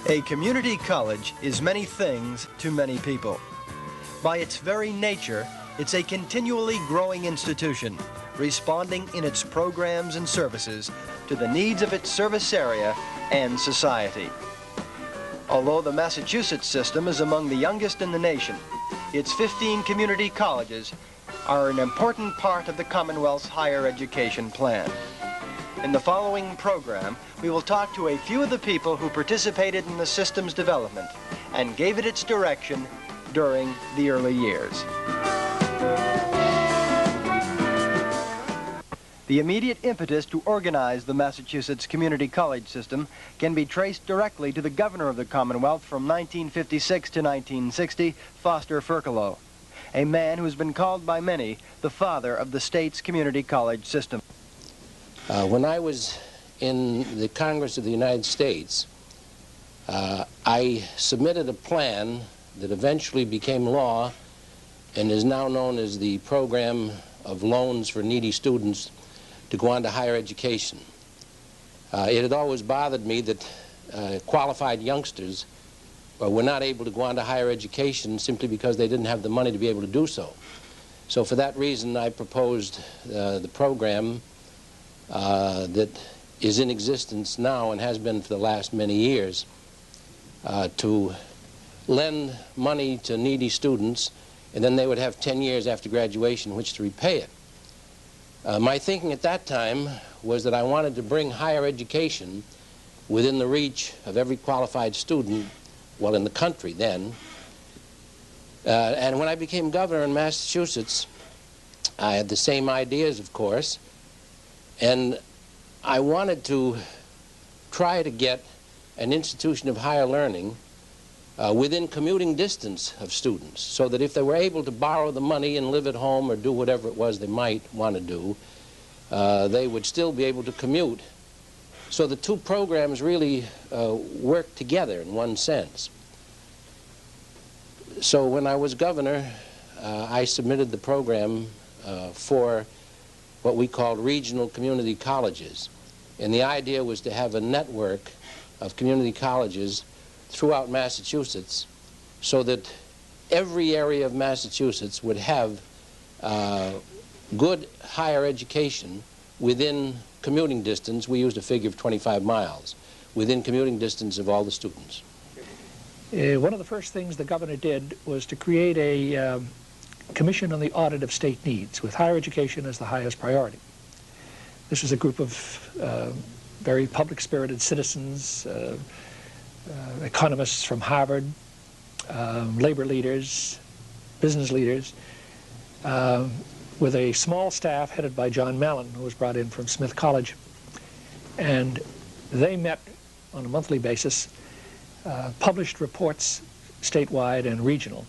A community college is many things to many people. By its very nature, it's a continually growing institution, responding in its programs and services to the needs of its service area and society. Although the Massachusetts system is among the youngest in the nation, its 15 community colleges are an important part of the Commonwealth's higher education plan. In the following program, we will talk to a few of the people who participated in the system's development and gave it its direction during the early years. The immediate impetus to organize the Massachusetts community college system can be traced directly to the governor of the Commonwealth from 1956 to 1960, Foster Ferkalow, a man who has been called by many the father of the state's community college system. When I was in the Congress of the United States, I submitted a plan that eventually became law and is now known as the Program of Loans for Needy Students to go on to higher education. It had always bothered me that qualified youngsters were not able to go on to higher education simply because they didn't have the money to be able to do so. So for that reason, I proposed the program that is in existence now and has been for the last many years to lend money to needy students, and then they would have 10 years after graduation in which to repay it. My thinking at that time was that I wanted to bring higher education within the reach of every qualified student, well, in the country then. And when I became governor in Massachusetts, I had the same ideas, of course, and I wanted to try to get an institution of higher learning within commuting distance of students, so that if they were able to borrow the money and live at home or do whatever it was they might want to do, they would still be able to commute. So the two programs really work together in one sense. So when I was governor, I submitted the program for what we called regional community colleges. And the idea was to have a network of community colleges throughout Massachusetts so that every area of Massachusetts would have good higher education within commuting distance. We used a figure of 25 miles, within commuting distance of all the students. One of the first things the governor did was to create a Commission on the Audit of State Needs, with higher education as the highest priority. This was a group of very public-spirited citizens, economists from Harvard, labor leaders, business leaders, with a small staff headed by John Mallon, who was brought in from Smith College. And they met on a monthly basis, published reports statewide and regional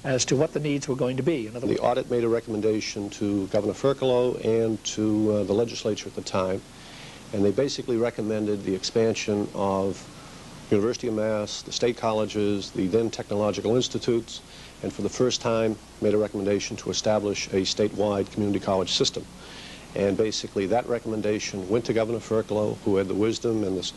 as to what the needs were going to be. In other words, the audit made a recommendation to Governor Ferkalow and to the legislature at the time, and they basically recommended the expansion of University of Mass, the state colleges, the then technological institutes, and for the first time made a recommendation to establish a statewide community college system. And basically that recommendation went to Governor Ferkalow, who had the wisdom and the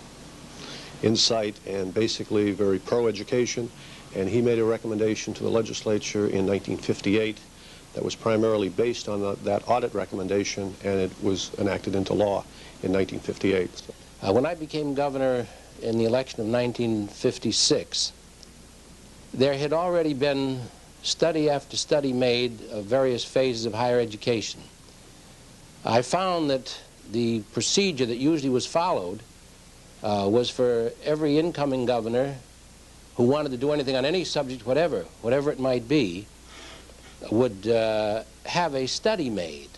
insight and basically very pro-education, and he made a recommendation to the legislature in 1958 that was primarily based on that audit recommendation, and it was enacted into law in 1958. When I became governor in the election of 1956, there had already been study after study made of various phases of higher education. I found that the procedure that usually was followed was for every incoming governor who wanted to do anything on any subject, whatever it might be, would have a study made.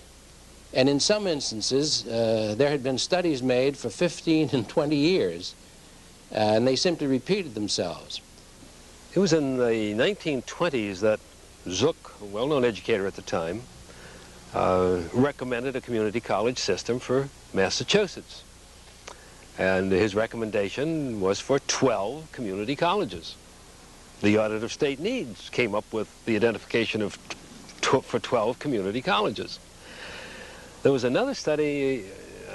And in some instances, there had been studies made for 15 and 20 years, and they simply repeated themselves. It was in the 1920s that Zook, a well-known educator at the time, recommended a community college system for Massachusetts. And his recommendation was for 12 community colleges. The Audit of State Needs came up with the identification of for 12 community colleges. There was another study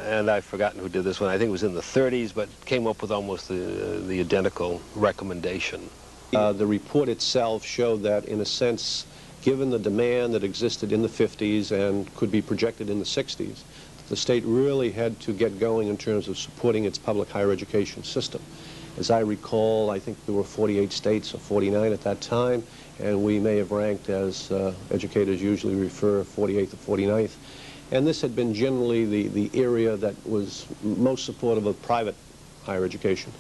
and I've forgotten who did this one, I think it was in the 30s, but came up with almost the identical recommendation. The report itself showed that, in a sense, given the demand that existed in the 50s and could be projected in the 60s, the state really had to get going in terms of supporting its public higher education system. As I recall, I think there were 48 states, or 49 at that time, and we may have ranked, as educators usually refer, 48th or 49th. And this had been generally the area that was most supportive of private higher education.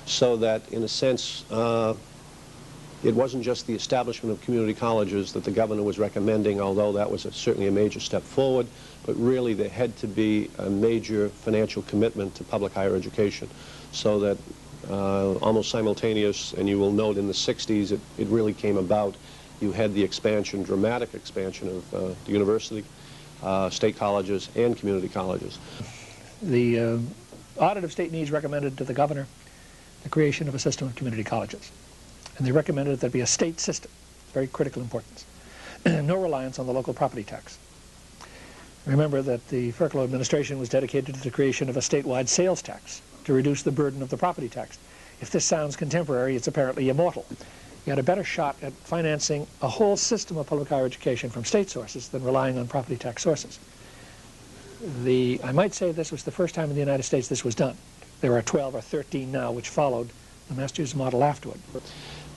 So that, in a sense, it wasn't just the establishment of community colleges that the governor was recommending, although that was certainly a major step forward, but really there had to be a major financial commitment to public higher education, so that almost simultaneous, and you will note in the 60s, it really came about. You had the expansion, dramatic expansion of the university, state colleges, and community colleges. The audit of state needs recommended to the governor the creation of a system of community colleges. And they recommended that there be a state system, very critical importance, no reliance on the local property tax. Remember that the Ferkelo administration was dedicated to the creation of a statewide sales tax to reduce the burden of the property tax. If this sounds contemporary, it's apparently immortal. You had a better shot at financing a whole system of public higher education from state sources than relying on property tax sources. I might say this was the first time in the United States this was done. There are 12 or 13 now which followed the Massachusetts model afterward.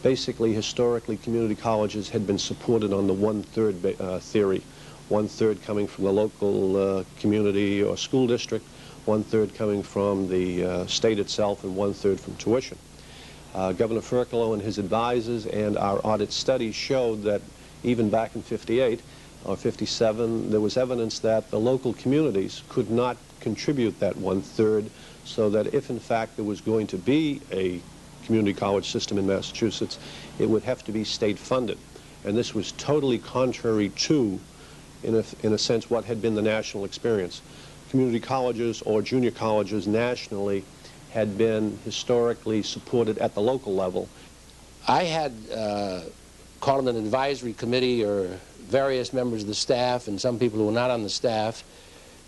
Basically, historically, community colleges had been supported on the one-third theory. One-third coming from the local community or school district, one-third coming from the state itself, and one-third from tuition. Governor Ferkelo and his advisors and our audit study showed that even back in 58 or 57, there was evidence that the local communities could not contribute that one-third, so that if in fact there was going to be a community college system in Massachusetts, it would have to be state funded. And this was totally contrary to, in a sense, what had been the national experience. Community colleges or junior colleges nationally had been historically supported at the local level. I had called an advisory committee, or various members of the staff and some people who were not on the staff,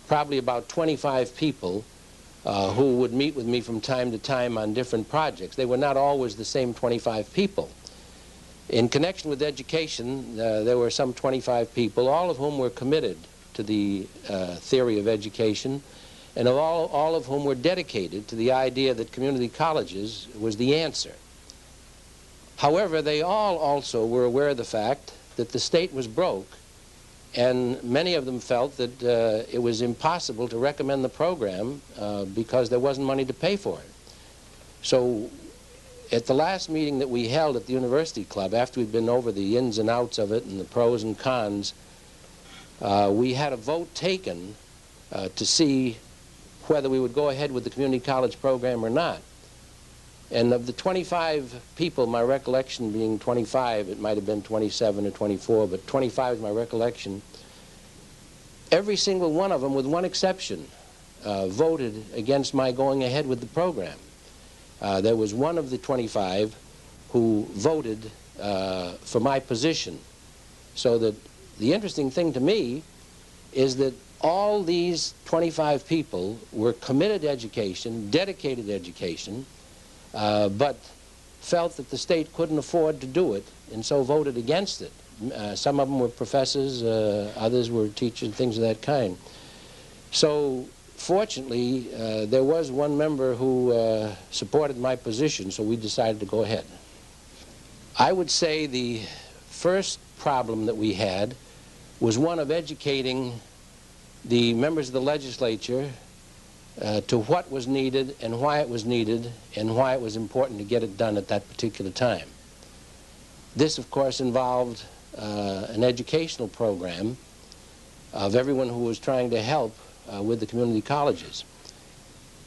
probably about 25 people who would meet with me from time to time on different projects. They were not always the same 25 people. In connection with education, there were some 25 people, all of whom were committed to the theory of education, and all of whom were dedicated to the idea that community colleges was the answer. However, they all also were aware of the fact that the state was broke, and many of them felt that it was impossible to recommend the program because there wasn't money to pay for it. So at the last meeting that we held at the University Club, after we'd been over the ins and outs of it and the pros and cons, we had a vote taken to see whether we would go ahead with the community college program or not. And of the 25 people, my recollection being 25, it might have been 27 or 24, but 25 is my recollection, every single one of them, with one exception, voted against my going ahead with the program. There was one of the 25 who voted for my position. So that the interesting thing to me is that all these 25 people were committed to education, dedicated to education, but felt that the state couldn't afford to do it, and so voted against it. Some of them were professors, others were teachers, things of that kind. So fortunately, there was one member who supported my position, so we decided to go ahead. I would say the first problem that we had was one of educating the members of the legislature to what was needed and why it was needed and why it was important to get it done at that particular time. This, of course, involved an educational program of everyone who was trying to help with the community colleges.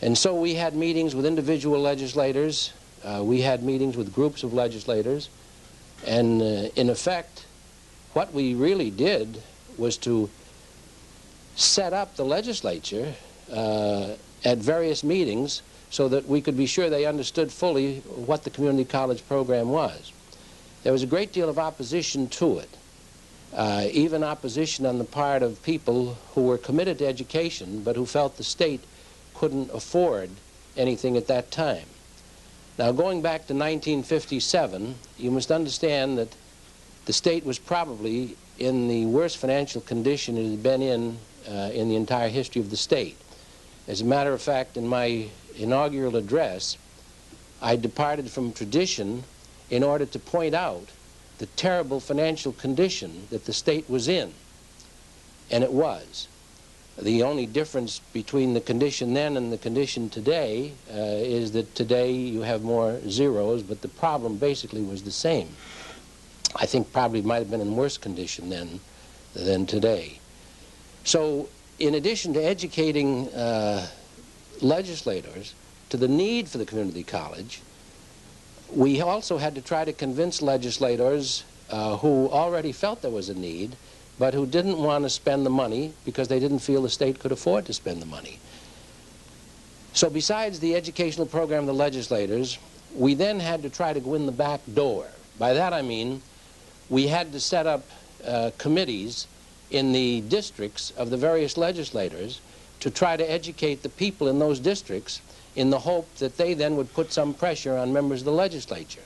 And so we had meetings with individual legislators, we had meetings with groups of legislators, and in effect, what we really did was to set up the legislature at various meetings so that we could be sure they understood fully what the community college program was. There was a great deal of opposition to it, even opposition on the part of people who were committed to education but who felt the state couldn't afford anything at that time. Now, going back to 1957, you must understand that the state was probably in the worst financial condition it had been in the entire history of the state. As a matter of fact, in my inaugural address, I departed from tradition in order to point out the terrible financial condition that the state was in, and it was. The only difference between the condition then and the condition today is that today you have more zeros, but the problem basically was the same. I think probably might have been in worse condition then than today. So in addition to educating legislators to the need for the community college, we also had to try to convince legislators who already felt there was a need, but who didn't want to spend the money because they didn't feel the state could afford to spend the money. So besides the educational program of the legislators, we then had to try to go in the back door. By that I mean we had to set up committees in the districts of the various legislators to try to educate the people in those districts in the hope that they then would put some pressure on members of the legislature.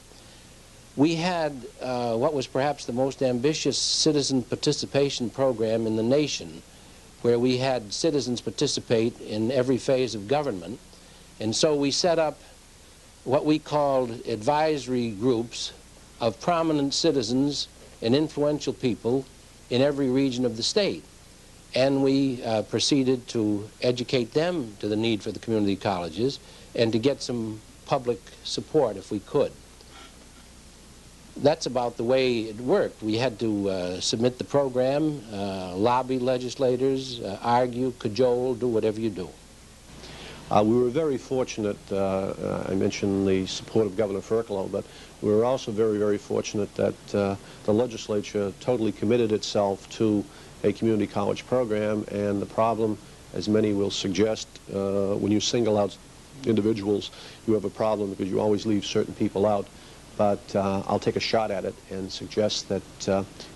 We had what was perhaps the most ambitious citizen participation program in the nation, where we had citizens participate in every phase of government. And so we set up what we called advisory groups of prominent citizens and influential people in every region of the state. And we proceeded to educate them to the need for the community colleges and to get some public support if we could. That's about the way it worked. We had to submit the program, lobby legislators, argue, cajole, do whatever you do. We were very fortunate, I mentioned the support of Governor Ferkelo, but we were also very, very fortunate that the legislature totally committed itself to a community college program, and the problem, as many will suggest, when you single out individuals, you have a problem because you always leave certain people out. But I'll take a shot at it and suggest that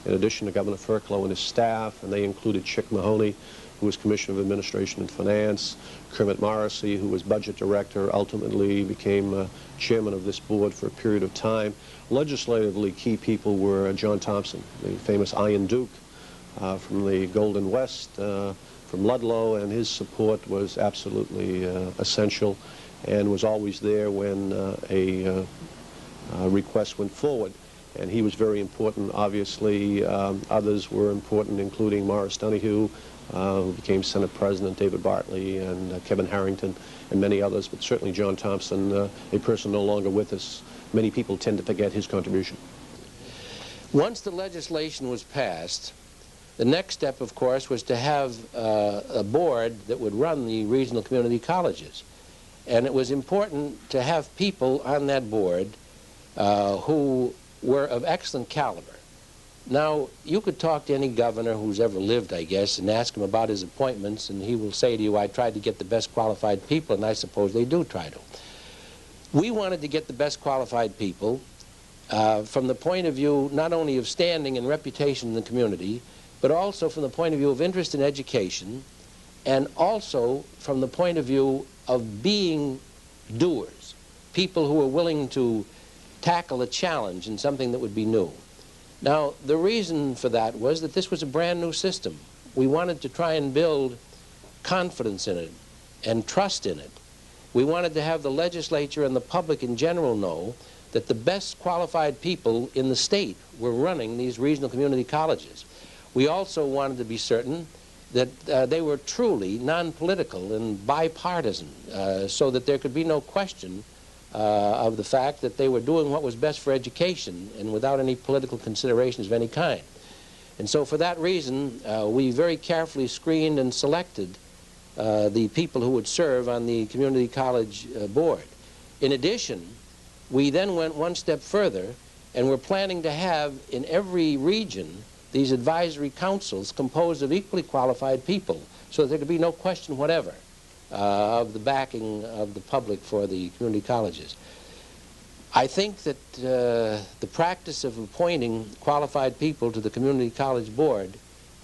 in addition to Governor Ferkelo and his staff, and they included Chick Mahoney, who was Commissioner of Administration and Finance, Kermit Morrissey, who was Budget Director, ultimately became Chairman of this board for a period of time. Legislatively, key people were John Thompson, the famous Iron Duke from the Golden West, from Ludlow, and his support was absolutely essential and was always there when a request went forward. And he was very important, obviously. Others were important, including Morris Donahue, who became Senate President, David Bartley, and Kevin Harrington, and many others, but certainly John Thompson, a person no longer with us. Many people tend to forget his contribution. Once the legislation was passed, the next step, of course, was to have a board that would run the regional community colleges. And it was important to have people on that board who were of excellent caliber. Now, you could talk to any governor who's ever lived, I guess, and ask him about his appointments, and he will say to you, I tried to get the best qualified people, and I suppose they do try to. We wanted to get the best qualified people from the point of view not only of standing and reputation in the community, but also from the point of view of interest in education, and also from the point of view of being doers, people who are willing to tackle a challenge in something that would be new. Now, the reason for that was that this was a brand new system. We wanted to try and build confidence in it and trust in it. We wanted to have the legislature and the public in general know that the best qualified people in the state were running these regional community colleges. We also wanted to be certain that they were truly non-political and bipartisan, so that there could be no question of the fact that they were doing what was best for education and without any political considerations of any kind. And so for that reason, we very carefully screened and selected the people who would serve on the community college board. In addition, we then went one step further, and we're planning to have in every region these advisory councils composed of equally qualified people, so that there could be no question whatever of the backing of the public for the community colleges. I think that the practice of appointing qualified people to the community college board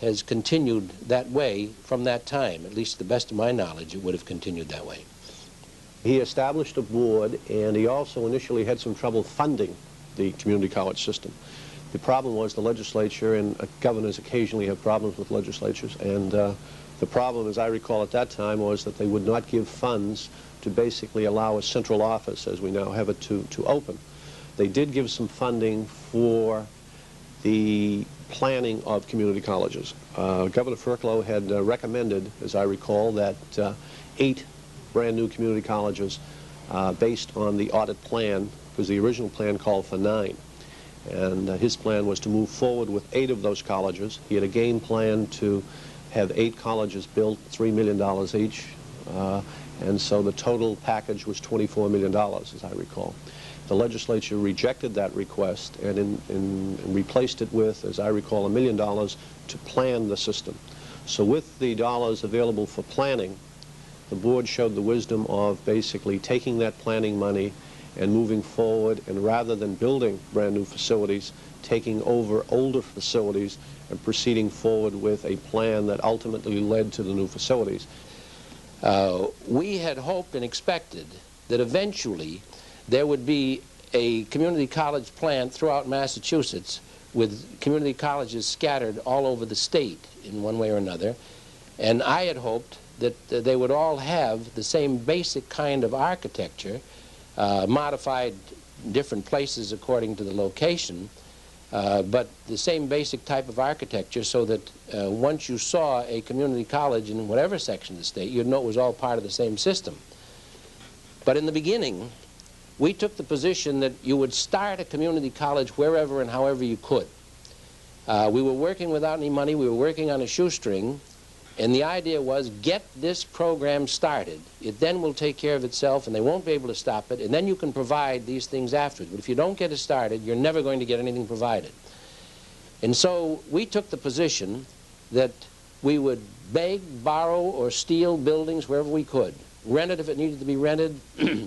has continued that way from that time. At least to the best of my knowledge, it would have continued that way. He established a board, and he also initially had some trouble funding the community college system. The problem was the legislature, and governors occasionally have problems with legislatures, and the problem, as I recall at that time, was that they would not give funds to basically allow a central office, as we now have it, to open. They did give some funding for the planning of community colleges. Governor Furcolo had recommended, as I recall, that 8 brand new community colleges based on the audit plan, because the original plan called for 9. And his plan was to move forward with 8 of those colleges. He had a game plan to have 8 colleges built, $3 million each, and so the total package was $24 million, as I recall. The legislature rejected that request and replaced it with, as I recall, $1 million to plan the system. So with the dollars available for planning, the board showed the wisdom of basically taking that planning money and moving forward, and rather than building brand new facilities, taking over older facilities and proceeding forward with a plan that ultimately led to the new facilities. We had hoped and expected that eventually there would be a community college plan throughout Massachusetts with community colleges scattered all over the state in one way or another. And I had hoped that they would all have the same basic kind of architecture, modified in different places according to the location, but the same basic type of architecture, so that once you saw a community college in whatever section of the state, you'd know it was all part of the same system. But in the beginning, we took the position that you would start a community college wherever and however you could. We were working without any money. We were working on a shoestring. And the idea was, get this program started. It then will take care of itself, and they won't be able to stop it, and then you can provide these things afterwards. But if you don't get it started, you're never going to get anything provided. And so we took the position that we would beg, borrow, or steal buildings wherever we could. Rent it if it needed to be rented,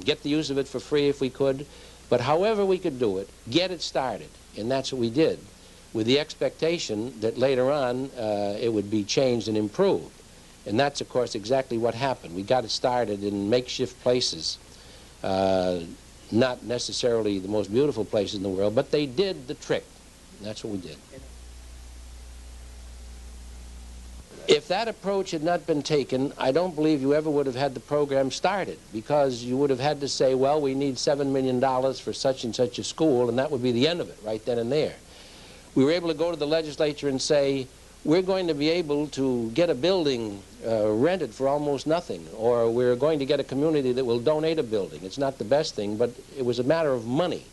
get the use of it for free if we could. But however we could do it, get it started. And that's what we did, with the expectation that later on it would be changed and improved. And that's, of course, exactly what happened. We got it started in makeshift places, not necessarily the most beautiful places in the world, but they did the trick. And that's what we did. If that approach had not been taken, I don't believe you ever would have had the program started, because you would have had to say, well, we need $7 million for such and such a school, and that would be the end of it right then and there. We were able to go to the legislature and say, we're going to be able to get a building rented for almost nothing, or we're going to get a community that will donate a building. It's not the best thing, but it was a matter of money.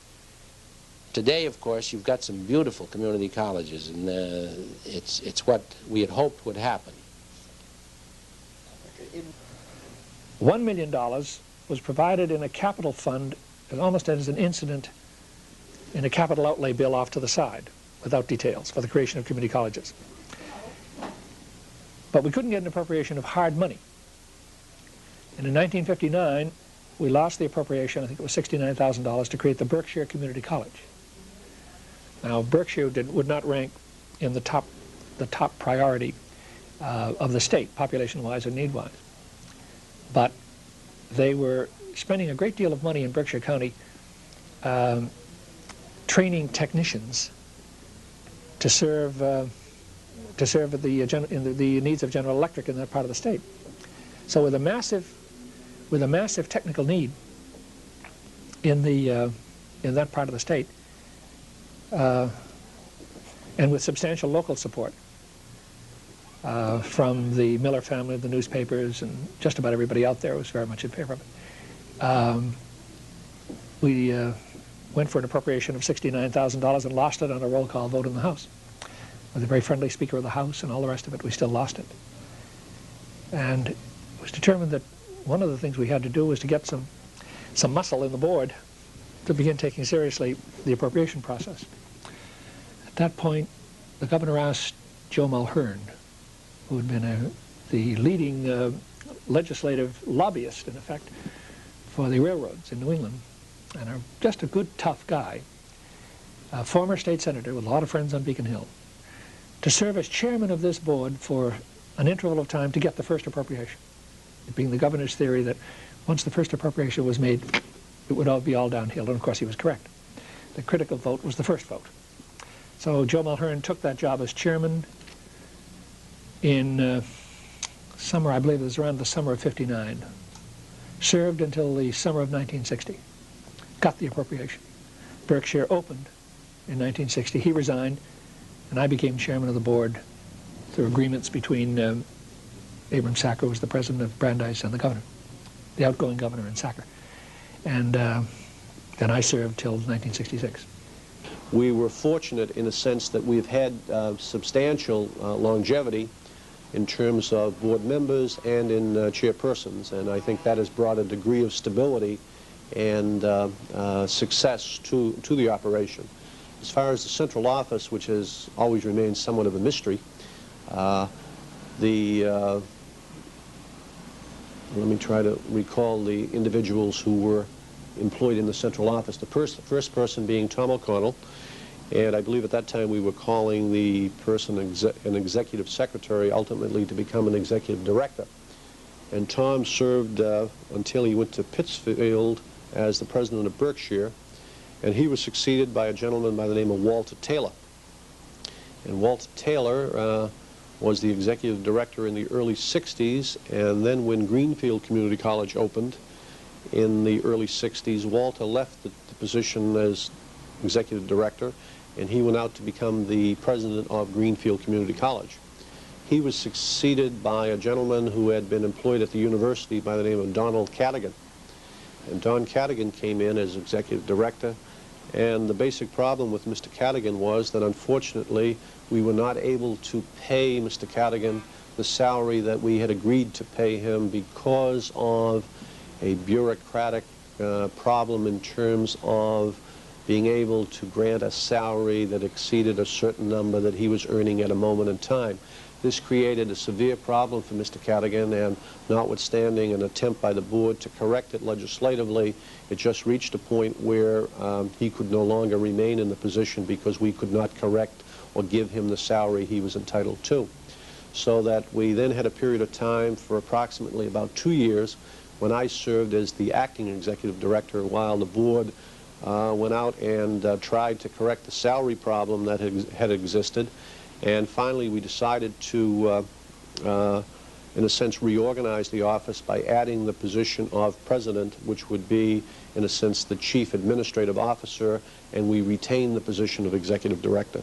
Today, of course, you've got some beautiful community colleges, and it's what we had hoped would happen. $1 million was provided in a capital fund, almost as an incident in a capital outlay bill off to the side, without details, for the creation of community colleges. But we couldn't get an appropriation of hard money. And in 1959, we lost the appropriation, I think it was $69,000, to create the Berkshire Community College. Now, Berkshire would not rank in the top priority of the state, population-wise or need-wise. But they were spending a great deal of money in Berkshire County training technicians to serve the needs of General Electric in that part of the state. So with a massive technical need in that part of the state, and with substantial local support from the Miller family, the newspapers, and just about everybody out there was very much in favor of it. We went for an appropriation of $69,000 and lost it on a roll call vote in the House. With a very friendly Speaker of the House and all the rest of it, we still lost it. And it was determined that one of the things we had to do was to get some muscle in the board to begin taking seriously the appropriation process. At that point, the governor asked Joe Mulhern, who had been the leading legislative lobbyist, in effect, for the railroads in New England, and just a good, tough guy, a former state senator with a lot of friends on Beacon Hill, to serve as chairman of this board for an interval of time to get the first appropriation. It being the governor's theory that once the first appropriation was made, it would all be all downhill, and of course he was correct. The critical vote was the first vote. So Joe Mulhern took that job as chairman in summer, I believe it was around the summer of '59. Served until the summer of 1960. Got the appropriation. Berkshire opened in 1960. He resigned, and I became chairman of the board through agreements between Abram Sacker, who was the president of Brandeis, and the governor, the outgoing governor in Sacker. And then I served till 1966. We were fortunate in a sense that we've had substantial longevity in terms of board members and in chairpersons, and I think that has brought a degree of stability and success to the operation. As far as the central office, which has always remained somewhat of a mystery, let me try to recall the individuals who were employed in the central office. The first person being Tom O'Connell, and I believe at that time we were calling the person an executive secretary, ultimately to become an executive director. And Tom served until he went to Pittsfield as the president of Berkshire, and he was succeeded by a gentleman by the name of Walter Taylor. And Walter Taylor was the executive director in the early 60s, and then when Greenfield Community College opened in the early 60s, Walter left the position as executive director, and he went out to become the president of Greenfield Community College. He was succeeded by a gentleman who had been employed at the university by the name of Donald Cadigan. And Don Cadigan came in as executive director, and the basic problem with Mr. Cadigan was that unfortunately we were not able to pay Mr. Cadigan the salary that we had agreed to pay him because of a bureaucratic problem in terms of being able to grant a salary that exceeded a certain number that he was earning at a moment in time. This created a severe problem for Mr. Cadigan, and notwithstanding an attempt by the board to correct it legislatively, it just reached a point where he could no longer remain in the position because we could not correct or give him the salary he was entitled to. So that we then had a period of time for approximately about 2 years when I served as the acting executive director while the board went out and tried to correct the salary problem that had existed. And finally we decided to, in a sense, reorganize the office by adding the position of president, which would be, in a sense, the chief administrative officer, and we retained the position of executive director.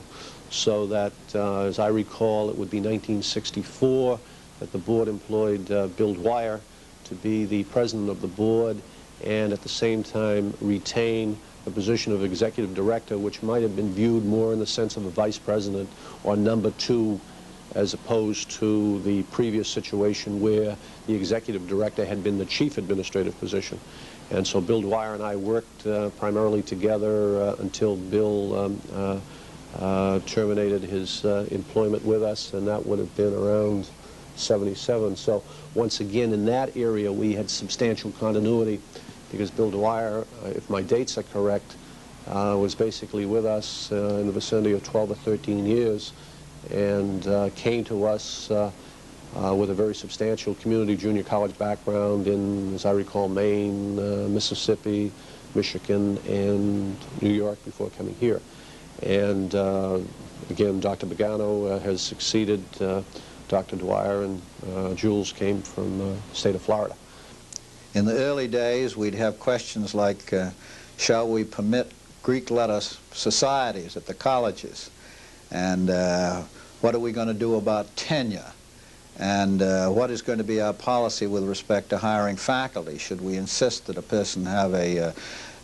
So that, as I recall, it would be 1964 that the board employed Bill Dwyer to be the president of the board, and at the same time retain the position of executive director, which might have been viewed more in the sense of a vice president or number two, as opposed to the previous situation where the executive director had been the chief administrative position. And so Bill Dwyer and I worked primarily together until Bill terminated his employment with us, and that would have been around 77. So once again, in that area, we had substantial continuity, because Bill Dwyer, if my dates are correct, was basically with us in the vicinity of 12 or 13 years, and came to us with a very substantial community junior college background in, as I recall, Maine, Mississippi, Michigan, and New York before coming here. And again, Dr. Begano has succeeded Dr. Dwyer, and Jules came from the state of Florida. In the early days, we'd have questions like, shall we permit Greek letter societies at the colleges? And what are we going to do about tenure? And what is going to be our policy with respect to hiring faculty? Should we insist that a person have a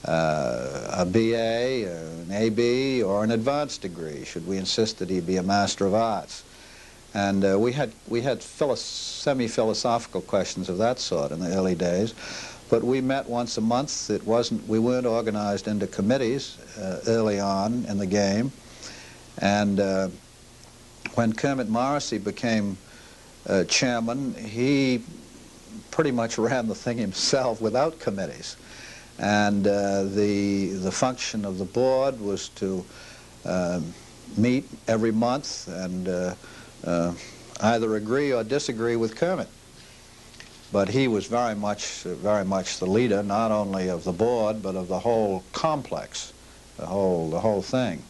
BA, an AB, or an advanced degree? Should we insist that he be a Master of Arts? And we had semi-philosophical questions of that sort in the early days, but we met once a month. We weren't organized into committees early on in the game, and when Kermit Morrissey became chairman, he pretty much ran the thing himself without committees, and the function of the board was to meet every month and either agree or disagree with Kermit. But he was very much the leader, not only of the board, but of the whole complex, the whole thing.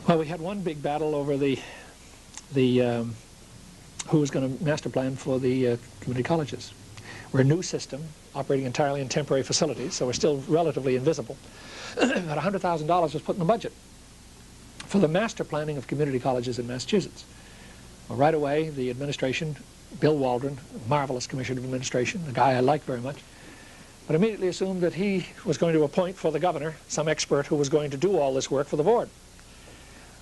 Well, we had one big battle over the who was going to master plan for the community colleges. We're a new system, operating entirely in temporary facilities, so we're still relatively invisible. About $100,000 was put in the budget for the master planning of community colleges in Massachusetts. Well, right away, the administration, Bill Waldron, a marvelous commissioner of administration, a guy I like very much, but immediately assumed that he was going to appoint for the governor some expert who was going to do all this work for the board.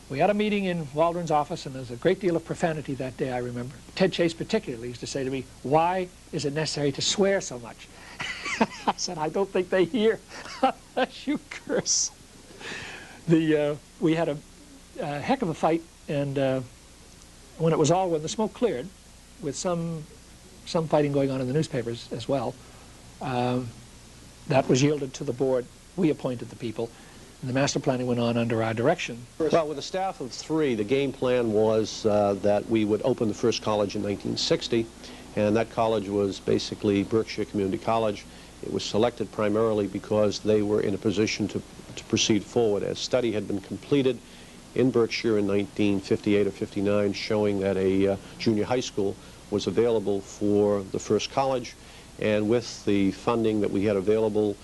We had a meeting in Waldron's office, and there was a great deal of profanity that day, I remember. Ted Chase particularly used to say to me, "Why is it necessary to swear so much?" I said, "I don't think they hear unless you curse." We had a heck of a fight, and when the smoke cleared, with some fighting going on in the newspapers as well, that was yielded to the board. We appointed the people, and the master planning went on under our direction. Well, with a staff of 3, the game plan was that we would open the first college in 1960, and that college was basically Berkshire Community College. It was selected primarily because they were in a position to proceed forward. A study had been completed in Berkshire in 1958 or 59 showing that a junior high school was available for the first college, and with the funding that we had available,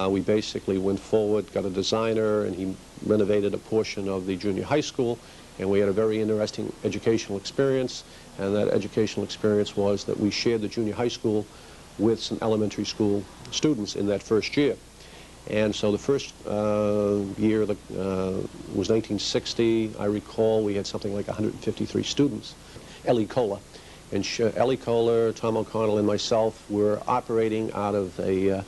we basically went forward, got a designer, and he renovated a portion of the junior high school, and we had a very interesting educational experience. And that educational experience was that we shared the junior high school with some elementary school students in that first year. And so the first year was 1960. I recall we had something like 153 students. Ellie Kohler. And Ellie Kohler, Tom O'Connell, and myself were operating out of a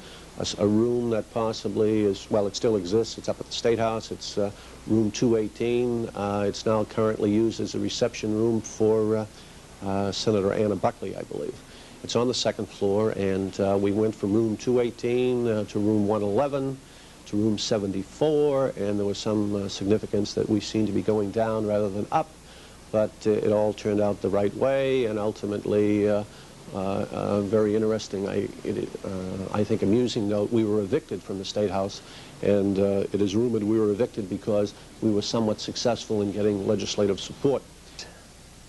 room that possibly is, well, it still exists. It's up at the State House. It's room 218. It's now currently used as a reception room for Senator Anna Buckley, I believe. It's on the 2nd floor, and we went from room 218 to room 111 to room 74, and there was some significance that we seemed to be going down rather than up, but it all turned out the right way, and ultimately very interesting, I think amusing note, we were evicted from the State House, and it is rumored we were evicted because we were somewhat successful in getting legislative support.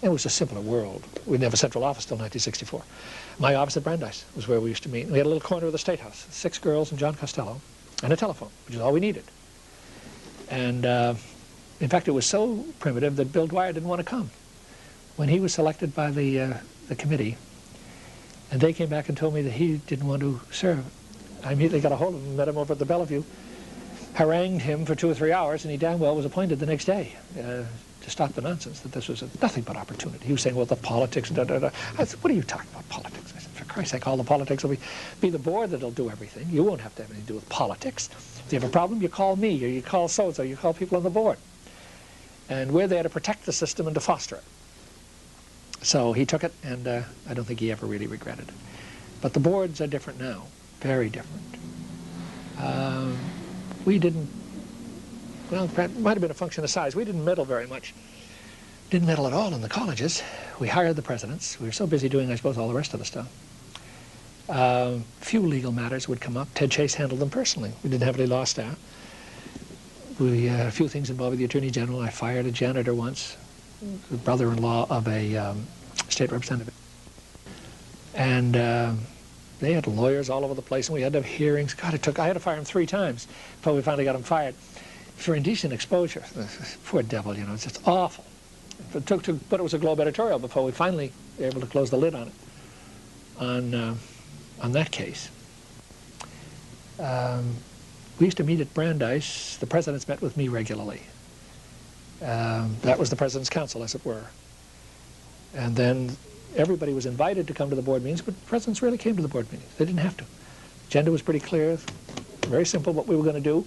It was a simpler world. We didn't have a central office till 1964. My office at Brandeis was where we used to meet. We had a little corner of the State House, 6 girls and John Costello, and a telephone, which is all we needed. And in fact, it was so primitive that Bill Dwyer didn't want to come. When he was selected by the committee, and they came back and told me that he didn't want to serve, I immediately got a hold of him, met him over at the Bellevue, harangued him for 2 or 3 hours, and he damn well was appointed the next day to stop the nonsense, that this was nothing but opportunity. He was saying, well, the politics, da-da-da. I said, what are you talking about, politics? I said, for Christ's sake, all the politics will be the board that'll do everything. You won't have to have anything to do with politics. If you have a problem, you call me, or you call so-and-so, you call people on the board. And we're there to protect the system and to foster it. So he took it, and I don't think he ever really regretted it. But the boards are different now, very different. We didn't, well, it might have been a function of size. We didn't meddle very much. Didn't meddle at all in the colleges. We hired the presidents. We were so busy doing, I suppose, all the rest of the stuff. Few legal matters would come up. Ted Chase handled them personally. We didn't have any law staff. A few things involving the Attorney General. I fired a janitor once, the brother-in-law of a state representative. And they had lawyers all over the place, and we had to have hearings. God, I had to fire him 3 times before we finally got him fired for indecent exposure. Poor devil, you know, it's just awful. But it was a Globe editorial before we finally were able to close the lid on it, on that case. We used to meet at Brandeis. The presidents met with me regularly. That was the President's Council, as it were. And then everybody was invited to come to the board meetings, but presidents rarely came to the board meetings. They didn't have to. The agenda was pretty clear, very simple what we were going to do,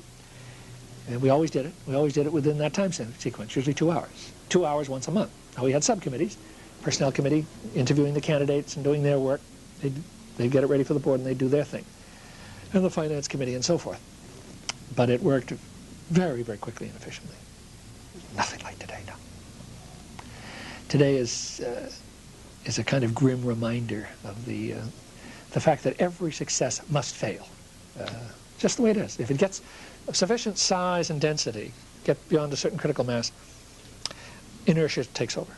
and we always did it. We always did it within that time sequence, usually 2 hours. 2 hours once a month. Now, we had subcommittees, Personnel Committee interviewing the candidates and doing their work. They'd get it ready for the board and they'd do their thing. And the Finance Committee and so forth. But it worked very, very quickly and efficiently. Nothing like today is a kind of grim reminder of the fact that every success must fail. Just the way it is. If it gets sufficient size and density, get beyond a certain critical mass, inertia takes over.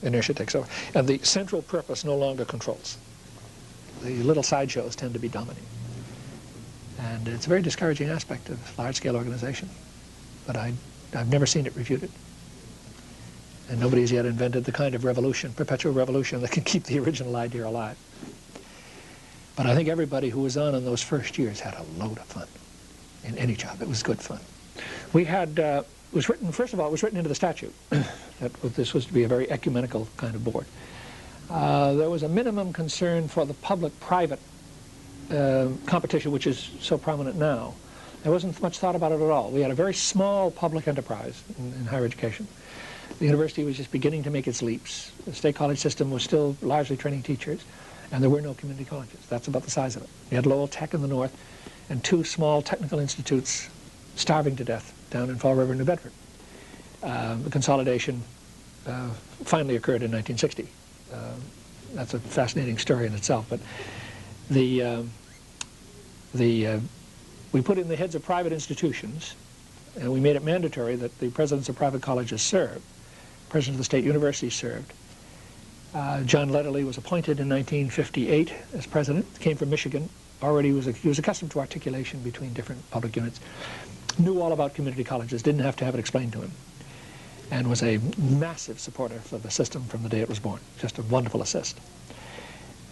Inertia takes over. And the central purpose no longer controls. The little sideshows tend to be dominating. And it's a very discouraging aspect of large-scale organization. But I've never seen it refuted. And nobody's yet invented the kind of revolution, perpetual revolution, that can keep the original idea alive. But I think everybody who was on in those first years had a load of fun in any job. It was good fun. We had, first of all, it was written into the statute that this was to be a very ecumenical kind of board. There was a minimum concern for the public-private competition, which is so prominent now. There wasn't much thought about it at all. We had a very small public enterprise in higher education. The university was just beginning to make its leaps. The state college system was still largely training teachers, and there were no community colleges. That's about the size of it. You had Lowell Tech in the north, and 2 small technical institutes starving to death down in Fall River, New Bedford. The consolidation finally occurred in 1960. That's a fascinating story in itself, but we put in the heads of private institutions, and we made it mandatory that the presidents of private colleges serve. President of the state universities served. John Lederle was appointed in 1958 as president, came from Michigan. Already he was accustomed to articulation between different public units, knew all about community colleges, didn't have to have it explained to him, and was a massive supporter for the system from the day it was born. Just a wonderful assist.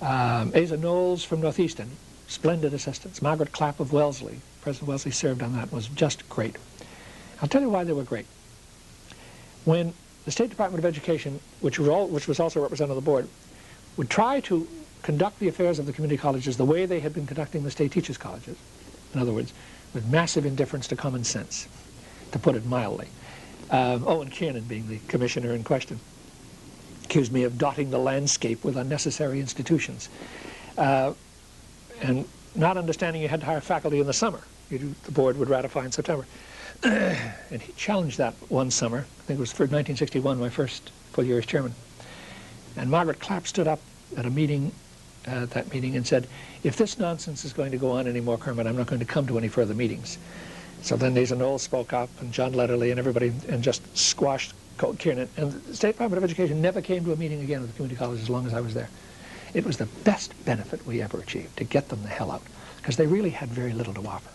Asa Knowles from Northeastern, splendid assistants. Margaret Clapp of Wellesley, President Wellesley served on that, was just great. I'll tell you why they were great. When the State Department of Education, which was also represented on the board, would try to conduct the affairs of the community colleges the way they had been conducting the state teachers' colleges, in other words, with massive indifference to common sense, to put it mildly. Owen Kiernan, being the commissioner in question, accused me of dotting the landscape with unnecessary institutions. And not understanding you had to hire faculty in the summer. The board would ratify in September. And he challenged that one summer. I think it was for 1961, my first full year as chairman. And Margaret Clapp stood up at a meeting, that meeting, and said, if this nonsense is going to go on anymore, Kermit, I'm not going to come to any further meetings. So then Asa Knowles spoke up, and John Lederle and everybody, and just squashed Kiernan. And the State Department of Education never came to a meeting again with the community college as long as I was there. It was the best benefit we ever achieved, to get them the hell out, because they really had very little to offer.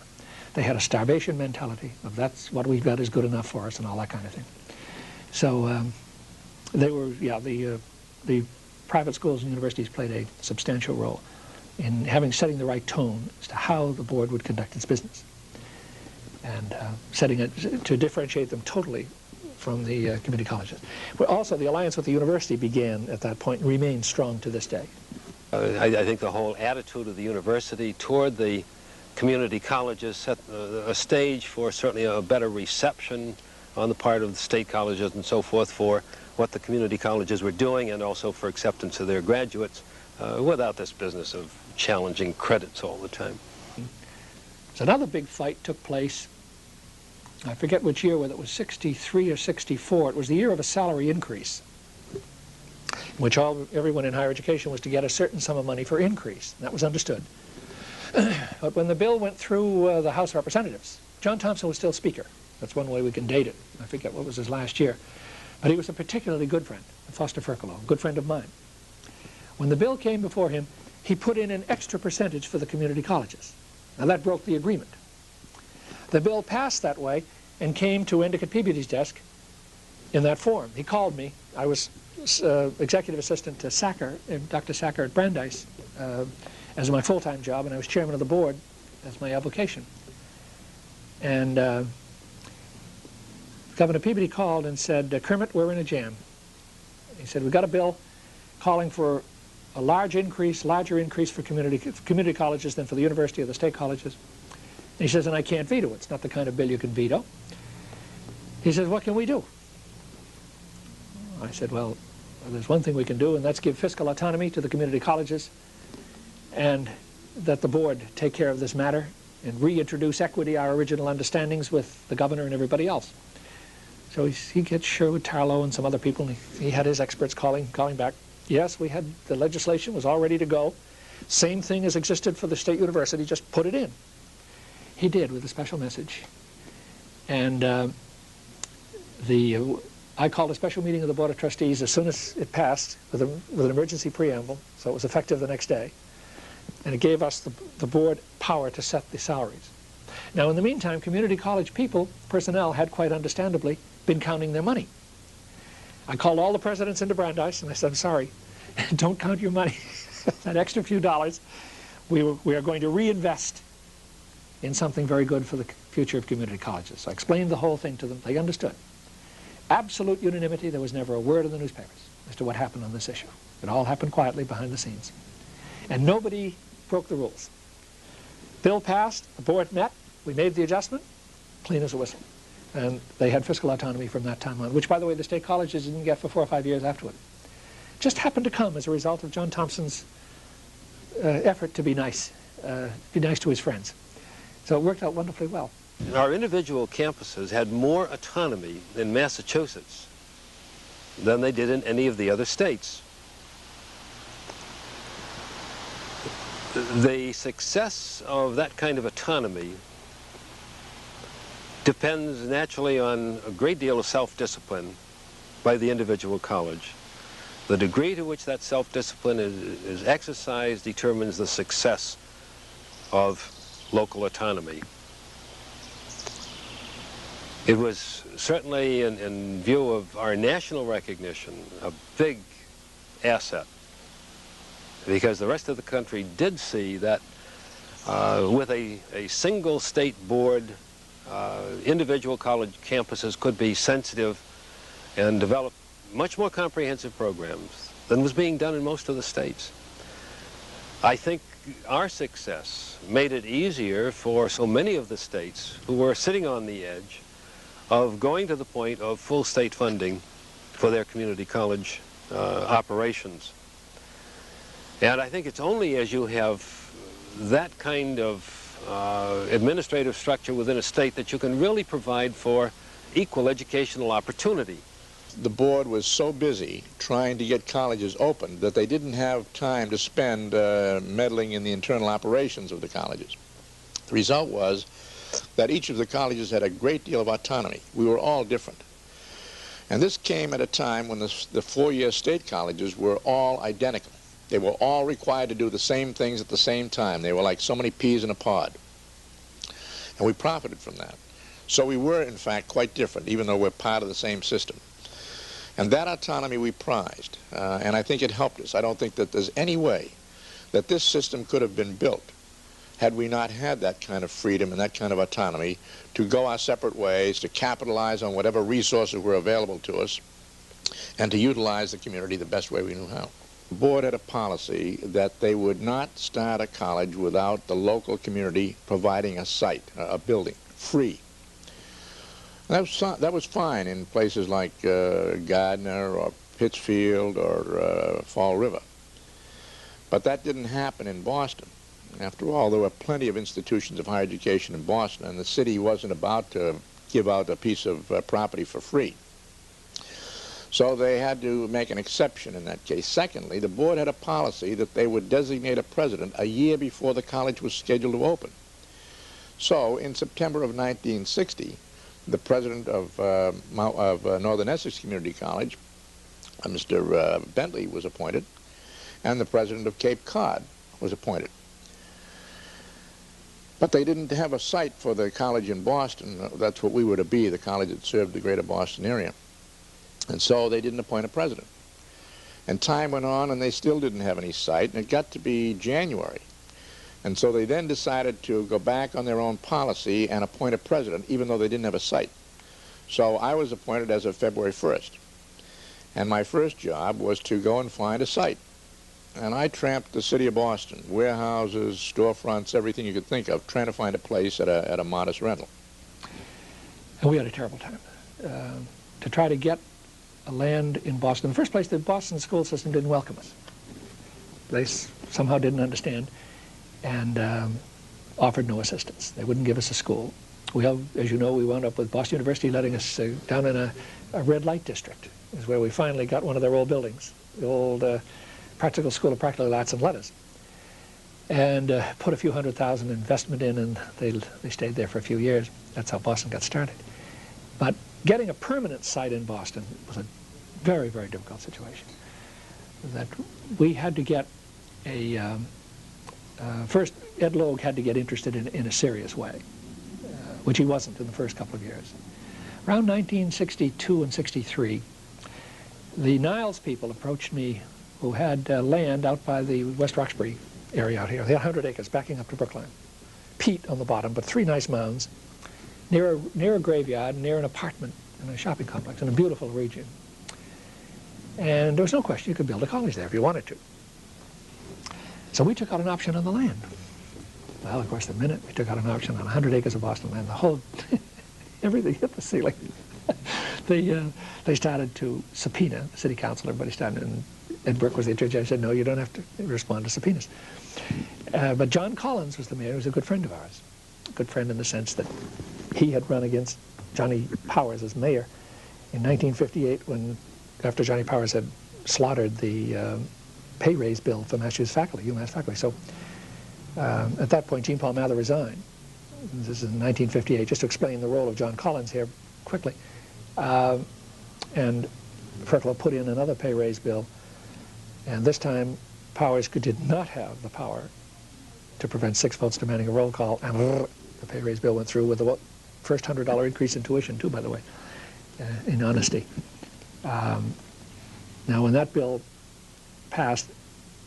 They had a starvation mentality of that's what we've got is good enough for us and all that kind of thing. So they were, yeah, the private schools and universities played a substantial role in setting the right tone as to how the board would conduct its business, and setting it to differentiate them totally from the community colleges. But also the alliance with the university began at that point and remains strong to this day. I think the whole attitude of the university toward the community colleges set a stage for certainly a better reception on the part of the state colleges and so forth for what the community colleges were doing, and also for acceptance of their graduates without this business of challenging credits all the time. So another big fight took place. I forget which year, whether it was 63 or 64. It was the year of a salary increase, in which everyone in higher education was to get a certain sum of money for increase. That was understood. But when the bill went through the House of Representatives, John Thompson was still Speaker. That's one way we can date it. I forget what was his last year. But he was a particularly good friend, Foster Ferkalow, a good friend of mine. When the bill came before him, he put in an extra percentage for the community colleges. Now that broke the agreement. The bill passed that way and came to Endicott Peabody's desk in that form. He called me. I was executive assistant to Sacker, Dr. Sacker at Brandeis, as my full-time job, and I was chairman of the board as my avocation. And Governor Peabody called and said, Kermit, we're in a jam. He said, we've got a bill calling for a larger increase for community colleges than for the university or the state colleges. And he says, and I can't veto it. It's not the kind of bill you can veto. He says, what can we do? I said, well, there's one thing we can do, and that's give fiscal autonomy to the community colleges, and that the board take care of this matter and reintroduce equity, our original understandings with the governor and everybody else. So he gets Sherwood Tarlow and some other people, and he had his experts calling back. Yes, we had, the legislation was all ready to go. Same thing as existed for the state university, just put it in. He did, with a special message. And I called a special meeting of the Board of Trustees as soon as it passed with an emergency preamble, so it was effective the next day. And it gave us, the board, power to set the salaries. Now, in the meantime, community college personnel had quite understandably been counting their money. I called all the presidents into Brandeis, and I said, I'm sorry, don't count your money. That extra few dollars, we are going to reinvest in something very good for the future of community colleges. So I explained the whole thing to them. They understood. Absolute unanimity. There was never a word in the newspapers as to what happened on this issue. It all happened quietly behind the scenes. And nobody broke the rules. Bill passed, the board met, we made the adjustment, clean as a whistle. And they had fiscal autonomy from that time on, which, by the way, the state colleges didn't get for 4 or 5 years afterward. Just happened to come as a result of John Thompson's effort to be nice to his friends. So it worked out wonderfully well. Our individual campuses had more autonomy in Massachusetts than they did in any of the other states. The success of that kind of autonomy depends naturally on a great deal of self-discipline by the individual college. The degree to which that self-discipline is exercised determines the success of local autonomy. It was certainly, in view of our national recognition, a big asset, because the rest of the country did see that with a single state board, individual college campuses could be sensitive and develop much more comprehensive programs than was being done in most of the states. I think our success made it easier for so many of the states who were sitting on the edge of going to the point of full state funding for their community college operations. And I think it's only as you have that kind of administrative structure within a state that you can really provide for equal educational opportunity. The board was so busy trying to get colleges open that they didn't have time to spend meddling in the internal operations of the colleges. The result was that each of the colleges had a great deal of autonomy. We were all different. And this came at a time when the four-year state colleges were all identical. They were all required to do the same things at the same time. They were like so many peas in a pod. And we profited from that. So we were, in fact, quite different, even though we're part of the same system. And that autonomy we prized, and I think it helped us. I don't think that there's any way that this system could have been built had we not had that kind of freedom and that kind of autonomy to go our separate ways, to capitalize on whatever resources were available to us, and to utilize the community the best way we knew how. The board had a policy that they would not start a college without the local community providing a site, a building, free. That was fine in places like Gardner or Pittsfield or Fall River. But that didn't happen in Boston. After all, there were plenty of institutions of higher education in Boston, and the city wasn't about to give out a piece of property for free. So they had to make an exception in that case. Secondly, the board had a policy that they would designate a president a year before the college was scheduled to open. So in September of 1960, the president of Northern Essex Community College, Mr. Bentley, was appointed, and the president of Cape Cod was appointed. But they didn't have a site for the college in Boston. That's what we were to be, the college that served the greater Boston area. And so they didn't appoint a president. And time went on, and they still didn't have any site, and it got to be January. And so they then decided to go back on their own policy and appoint a president, even though they didn't have a site. So I was appointed as of February 1st. And my first job was to go and find a site. And I tramped the city of Boston, warehouses, storefronts, everything you could think of, trying to find a place at a modest rental. And we had a terrible time. To try to get a land in Boston. In the first place, the Boston school system didn't welcome us. They somehow didn't understand and offered no assistance. They wouldn't give us a school. As you know, we wound up with Boston University letting us down in a red light district, is where we finally got one of their old buildings, the old Practical School of Practical Arts and Letters, and put a few $100,000 investment in, and they stayed there for a few years. That's how Boston got started. But getting a permanent site in Boston was a very, very difficult situation. That we had to get a first, Ed Logue had to get interested in a serious way, which he wasn't in the first couple of years. Around 1962 and 63, the Niles people approached me, who had land out by the West Roxbury area out here. They had 100 acres backing up to Brookline. Peat on the bottom, but 3 nice mounds, near a graveyard, near an apartment and a shopping complex in a beautiful region. And there was no question you could build a college there if you wanted to. So we took out an option on the land. Well, of course, the minute we took out an option on 100 acres of Boston land, the whole, everything hit the ceiling. They started to subpoena the city council. Everybody started, and Ed Burke was the judge. I said, no, you don't have to respond to subpoenas. But John Collins was the mayor. He was a good friend of ours. A good friend in the sense that he had run against Johnny Powers as mayor in 1958 when, after Johnny Powers had slaughtered the pay raise bill for Massachusetts faculty, UMass faculty. So at that point, Jean Paul Mather resigned. This is in 1958, just to explain the role of John Collins here quickly. And Ferklow put in another pay raise bill, and this time Powers did not have the power to prevent 6 votes demanding a roll call, and the pay raise bill went through with the first $100 increase in tuition, too, by the way, in honesty. Now, when that bill passed,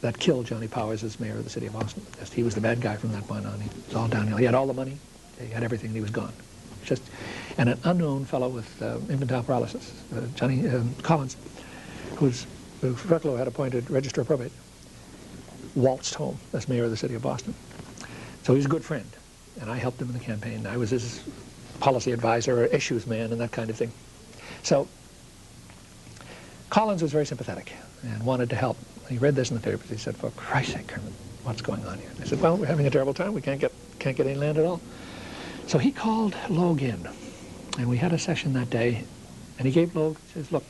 that killed Johnny Powers as mayor of the city of Boston. He was the bad guy from that point on. He was all downhill. He had all the money, he had everything, and he was gone. And an unknown fellow with infantile paralysis, Johnny Collins, who Ferklow had appointed Register of Probate, waltzed home as mayor of the city of Boston. So he was a good friend, and I helped him in the campaign. I was his policy advisor, or issues man, and that kind of thing. So Collins was very sympathetic and wanted to help. He read this in the papers. He said, "For Christ's sake, Kermit, what's going on here?" I said, "Well, we're having a terrible time. We can't get any land at all." So he called Logue in, and we had a session that day, and he gave Logue, he says, "Look,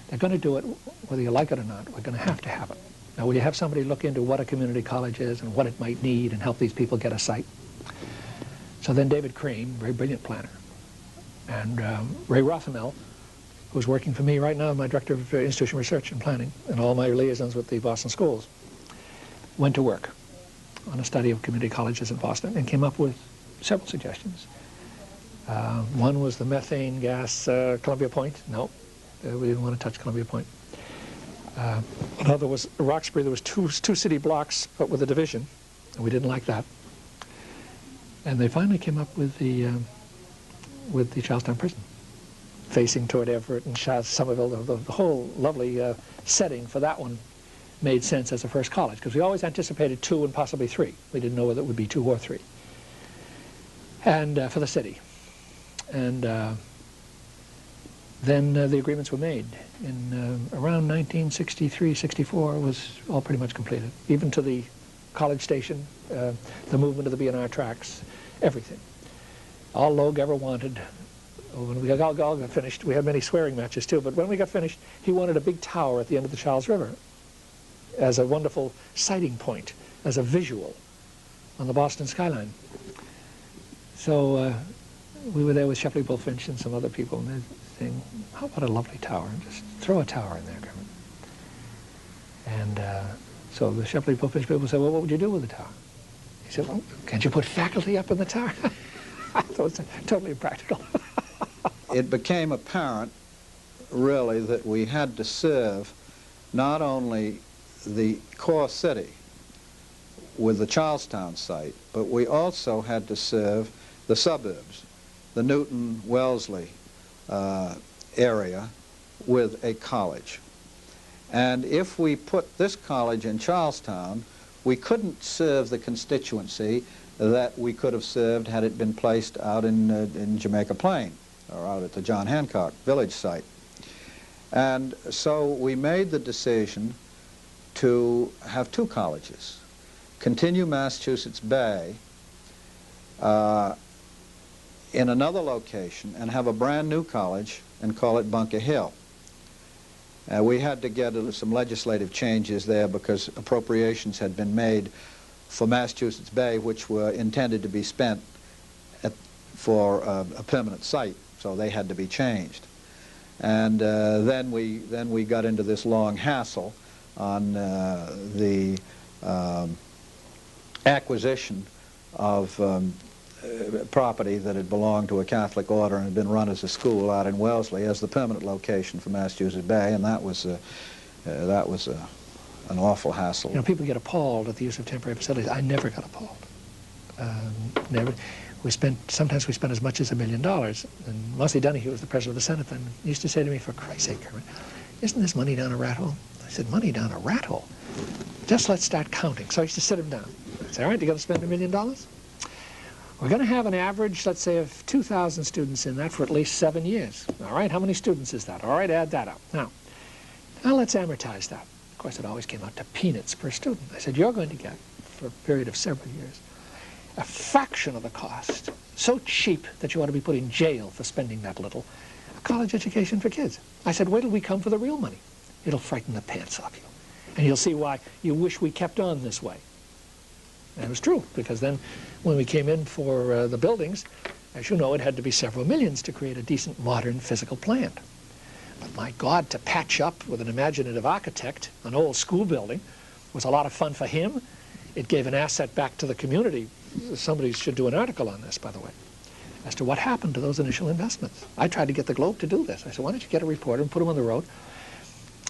they're going to do it whether you like it or not. We're going to have it. Now, will you have somebody look into what a community college is and what it might need and help these people get a site?" So then David Crane, very brilliant planner, and Ray Rothenell, who's working for me right now, my director of institution research and planning, and all my liaisons with the Boston schools, went to work on a study of community colleges in Boston and came up with several suggestions. One was the methane gas, Columbia Point. No, we didn't want to touch Columbia Point. Another was Roxbury. There was two city blocks, but with a division, and we didn't like that. And they finally came up with the Charlestown prison, facing toward Everett and Somerville. The whole lovely setting for that one made sense as a first college, because we always anticipated 2 and possibly 3. We didn't know whether it would be 2 or 3. And for the city. And then the agreements were made. In around 1963-64, it was all pretty much completed, even to the college station, the movement of the B&R tracks, everything. All Logue ever wanted. When we all got finished, we had many swearing matches too, but when we got finished, he wanted a big tower at the end of the Charles River as a wonderful sighting point, as a visual on the Boston skyline. So we were there with Shepley Bullfinch and some other people, and they're saying, "How about a lovely tower? Just throw a tower in there, Kermit." And so the Shepley Bullfinch people said, "Well, what would you do with the tower?" He said, "Well, can't you put faculty up in the tower?" I thought it was totally impractical. It became apparent, really, that we had to serve not only the core city with the Charlestown site, but we also had to serve the suburbs, the Newton, Wellesley area, with a college. And if we put this college in Charlestown, we couldn't serve the constituency that we could have served had it been placed out in Jamaica Plain, or out at the John Hancock village site. And so we made the decision to have 2 colleges, continue Massachusetts Bay in another location and have a brand new college and call it Bunker Hill. We had to get some legislative changes there because appropriations had been made for Massachusetts Bay, which were intended to be spent for a permanent site, so they had to be changed. And then we got into this long hassle on the acquisition of property that had belonged to a Catholic order and had been run as a school out in Wellesley as the permanent location for Massachusetts Bay, and that was an awful hassle. You know, people get appalled at the use of temporary facilities. I never got appalled. Never. Sometimes we spent as much as $1 million. And Mossy Donohue was the president of the Senate then. He used to say to me, for Christ's sake, Kermit, isn't this money down a rat hole? I said, money down a rat hole? Just let's start counting. So I used to sit him down. I said, all right, you got to spend $1 million? We're going to have an average, let's say, of 2,000 students in that for at least 7 years. All right, how many students is that? All right, add that up. Now let's amortize that. Of course, it always came out to peanuts per student. I said, you're going to get, for a period of several years, a fraction of the cost, so cheap that you ought to be put in jail for spending that little, a college education for kids. I said, wait till we come for the real money. It'll frighten the pants off you. And you'll see why you wish we kept on this way. And it was true, because then when we came in for the buildings, as you know, it had to be several millions to create a decent, modern, physical plant. But my God, to patch up with an imaginative architect an old school building was a lot of fun for him. It gave an asset back to the community. Somebody should do an article on this, by the way, as to what happened to those initial investments. I tried to get the Globe to do this. I said, why don't you get a reporter and put them on the road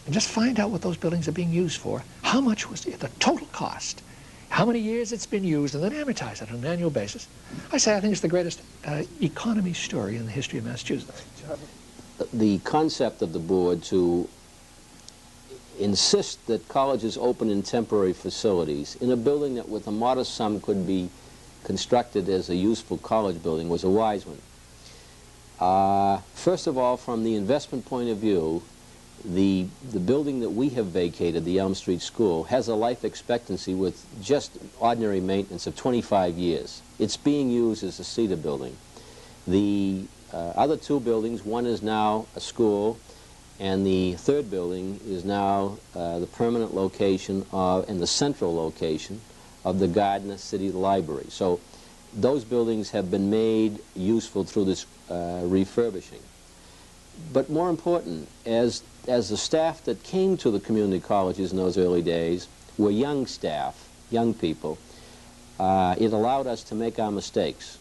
and just find out what those buildings are being used for, how much was the total cost, how many years it's been used, and then amortize it on an annual basis. I say I think it's the greatest economy story in the history of Massachusetts. The concept of the board to insist that colleges open in temporary facilities in a building that with a modest sum could be constructed as a useful college building was a wise one. First of all, from the investment point of view, the building that we have vacated, the Elm Street School, has a life expectancy with just ordinary maintenance of 25 years. It's being used as a CETA building. The other two buildings, one is now a school, and the third building is now the permanent location and the central location of the Gardner City Library. So those buildings have been made useful through this refurbishing. But more important, as the staff that came to the community colleges in those early days were young staff, young people, it allowed us to make our mistakes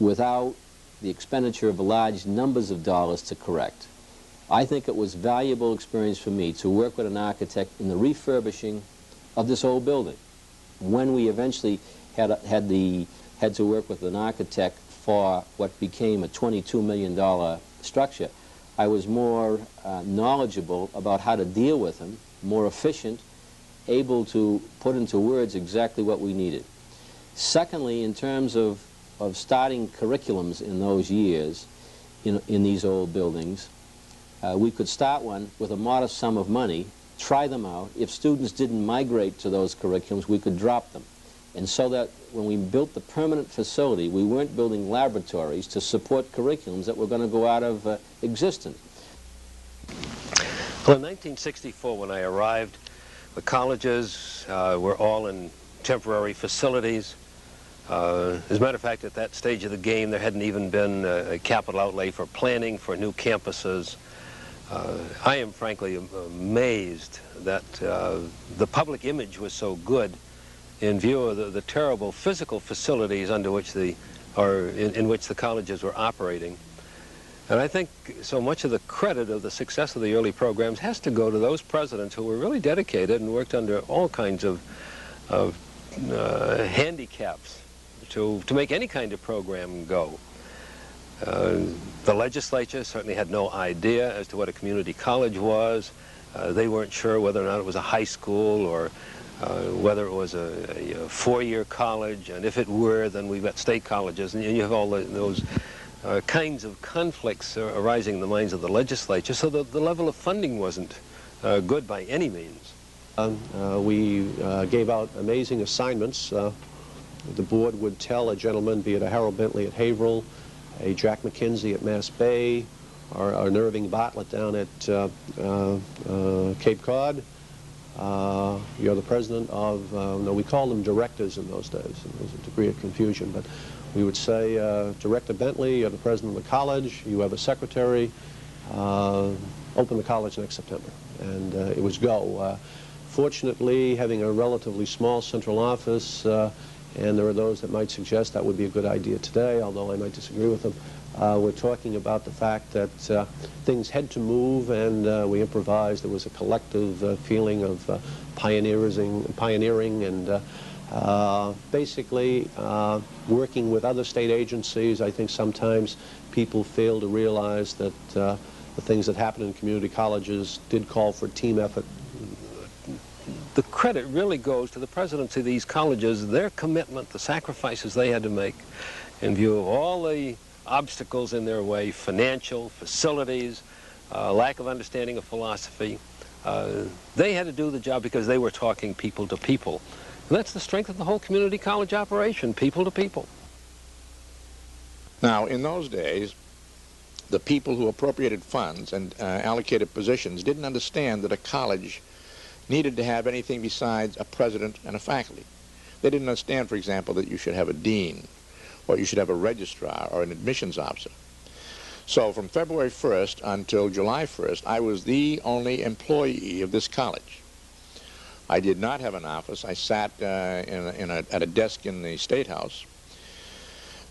without the expenditure of large numbers of dollars to correct. I think it was valuable experience for me to work with an architect in the refurbishing of this old building. When we eventually had to work with an architect for what became a $22 million structure, I was more knowledgeable about how to deal with him, more efficient, able to put into words exactly what we needed. Secondly, in terms of starting curriculums in those years in these old buildings, we could start one with a modest sum of money, try them out. If students didn't migrate to those curriculums, we could drop them. And so that when we built the permanent facility, we weren't building laboratories to support curriculums that were going to go out of existence. Well, in 1964, when I arrived, the colleges were all in temporary facilities. As a matter of fact, at that stage of the game, there hadn't even been a capital outlay for planning for new campuses. I am frankly amazed that the public image was so good in view of the terrible physical facilities under which in which the colleges were operating. And I think so much of the credit of the success of the early programs has to go to those presidents who were really dedicated and worked under all kinds of handicaps to make any kind of program go. The legislature certainly had no idea as to what a community college was. They weren't sure whether or not it was a high school or whether it was a four-year college, and if it were, then we've got state colleges, and you have all those kinds of conflicts arising in the minds of the legislature, so the level of funding wasn't good by any means. We gave out amazing assignments. The board would tell a gentleman, be it a Harold Bentley at Haverhill, a Jack McKinsey at Mass Bay, or an Irving Bartlett down at Cape Cod. You're the president of, no, we called them directors in those days, and there was a degree of confusion, but we would say, Director Bentley, you're the president of the college, you have a secretary, open the college next September. And it was go. Fortunately, having a relatively small central office, and there are those that might suggest that would be a good idea today, although I might disagree with them, we're talking about the fact that things had to move, and we improvised. There was a collective feeling of pioneering and basically working with other state agencies. I think sometimes people fail to realize that the things that happen in community colleges did call for team effort. The credit really goes to the presidents of these colleges, their commitment, the sacrifices they had to make in view of all the obstacles in their way, financial, facilities, lack of understanding of philosophy. They had to do the job because they were talking people to people. And that's the strength of the whole community college operation, people to people. Now, in those days, the people who appropriated funds and allocated positions didn't understand that a college needed to have anything besides a president and a faculty. They didn't understand, for example, that you should have a dean, or you should have a registrar or an admissions officer. So from February 1st until July 1st, I was the only employee of this college. I did not have an office. I sat at a desk in the State House.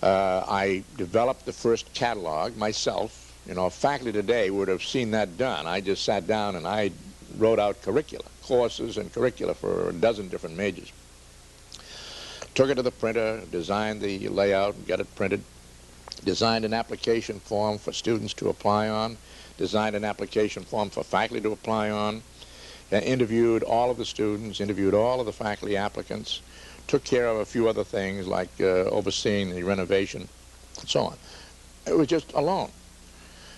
I developed the first catalog myself. You know, faculty today would have seen that done. I just sat down and I wrote out curricula, courses and curricula for a dozen different majors. Took it to the printer, designed the layout, got it printed, designed an application form for students to apply on, designed an application form for faculty to apply on, interviewed all of the students, interviewed all of the faculty applicants, took care of a few other things like overseeing the renovation, and so on. It was just alone.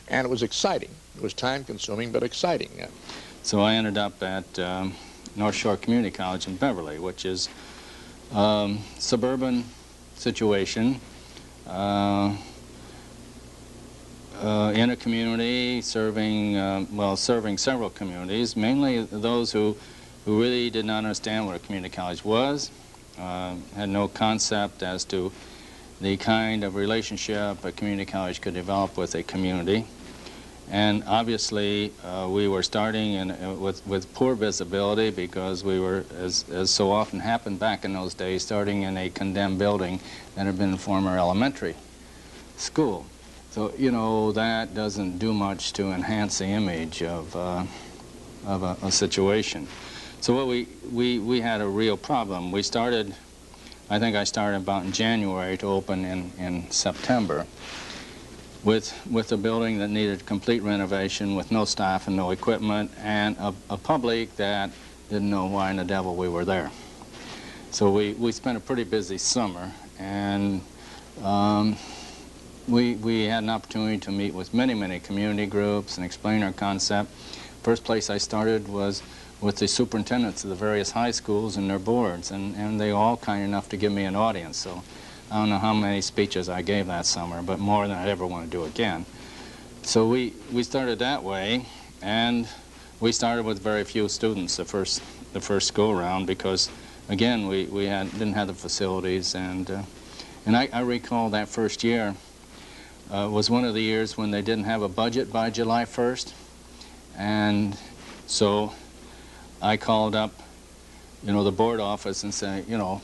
And it was exciting. It was time-consuming, but exciting. So I ended up at North Shore Community College in Beverly, which is suburban situation in a community serving, well, serving several communities, mainly those who really did not understand what a community college was, had no concept as to the kind of relationship a community college could develop with a community. And obviously, we were starting with poor visibility because we were, as so often happened back in those days, starting in a condemned building that had been a former elementary school. So, you know, that doesn't do much to enhance the image of a situation. So what we had a real problem. We started, I think I started about in January to open in September. With a building that needed complete renovation, with no staff and no equipment, and a public that didn't know why in the devil we were there. So we spent a pretty busy summer, and we had an opportunity to meet with many community groups and explain our concept. First place I started was with the superintendents of the various high schools and their boards, and they were all kind enough to give me an audience. So I don't know how many speeches I gave that summer, but more than I'd ever want to do again. So we started that way, and we started with very few students the first go-around because, again, we didn't have the facilities, and I recall that first year was one of the years when they didn't have a budget by July 1st, and so I called up, you know, the board office and said, you know,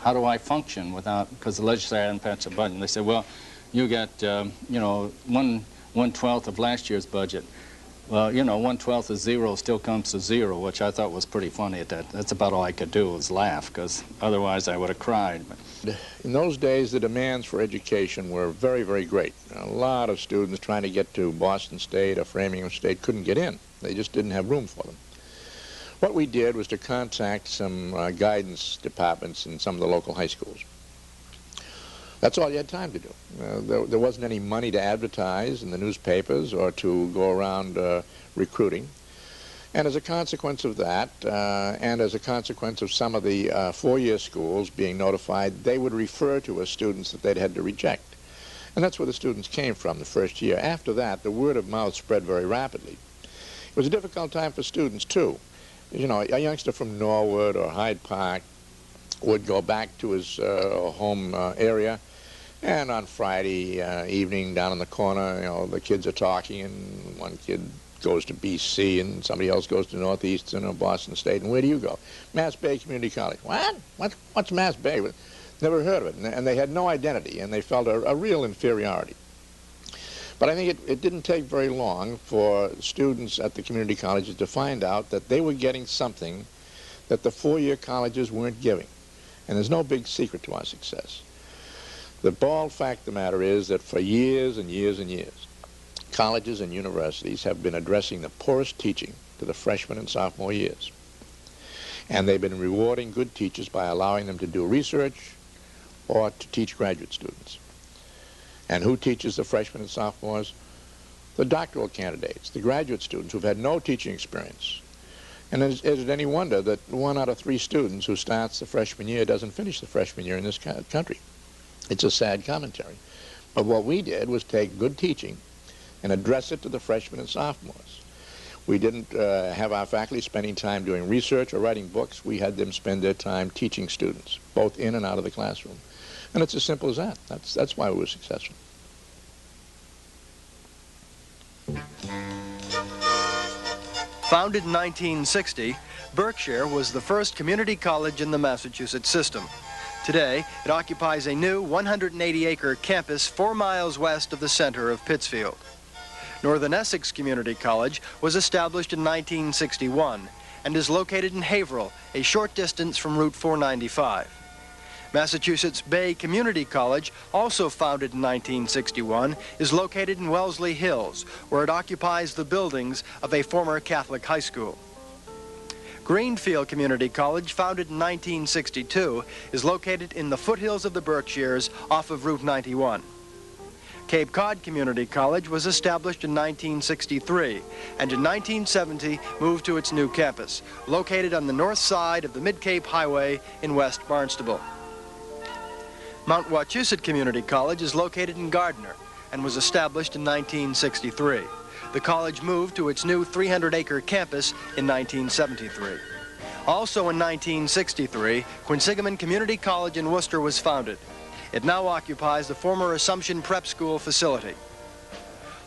how do I function without, because the legislature hadn't passed a budget. And they said, well, you got, you know, 1/12 of last year's budget. Well, you know, 1/12 of zero still comes to zero, which I thought was pretty funny at that. That's about all I could do was laugh, because otherwise I would have cried. But in those days, the demands for education were very great. A lot of students trying to get to Boston State or Framingham State couldn't get in. They just didn't have room for them. What we did was to contact some guidance departments in some of the local high schools. That's all you had time to do. There wasn't any money to advertise in the newspapers or to go around recruiting. And as a consequence of that, and as a consequence of some of the four-year schools being notified, they would refer to us students that they'd had to reject. And that's where the students came from the first year. After that, the word of mouth spread very rapidly. It was a difficult time for students, too. You know, a youngster from Norwood or Hyde Park would go back to his home area, and on Friday evening down in the corner, you know, the kids are talking, and one kid goes to BC and somebody else goes to Northeastern or Boston State. And where do you go? Mass Bay Community College. What? What's Mass Bay? Never heard of it. And they had no identity, and they felt a real inferiority. But I think it didn't take very long for students at the community colleges to find out that they were getting something that the four-year colleges weren't giving. And there's no big secret to our success. The bald fact of the matter is that for years and years and years, colleges and universities have been addressing the poorest teaching to the freshman and sophomore years. And they've been rewarding good teachers by allowing them to do research or to teach graduate students. And who teaches the freshmen and sophomores? The doctoral candidates, the graduate students who've had no teaching experience. And is it any wonder that 1 out of 3 students who starts the freshman year doesn't finish the freshman year in this country? It's a sad commentary. But what we did was take good teaching and address it to the freshmen and sophomores. We didn't have our faculty spending time doing research or writing books. We had them spend their time teaching students, both in and out of the classroom. And it's as simple as that. That's why we were successful. Founded in 1960, Berkshire was the first community college in the Massachusetts system. Today, it occupies a new 180-acre campus 4 miles west of the center of Pittsfield. Northern Essex Community College was established in 1961 and is located in Haverhill, a short distance from Route 495. Massachusetts Bay Community College, also founded in 1961, is located in Wellesley Hills, where it occupies the buildings of a former Catholic high school. Greenfield Community College, founded in 1962, is located in the foothills of the Berkshires off of Route 91. Cape Cod Community College was established in 1963 and in 1970 moved to its new campus, located on the north side of the Mid-Cape Highway in West Barnstable. Mount Wachusett Community College is located in Gardner and was established in 1963. The college moved to its new 300-acre campus in 1973. Also in 1963, Quinsigamon Community College in Worcester was founded. It now occupies the former Assumption Prep School facility.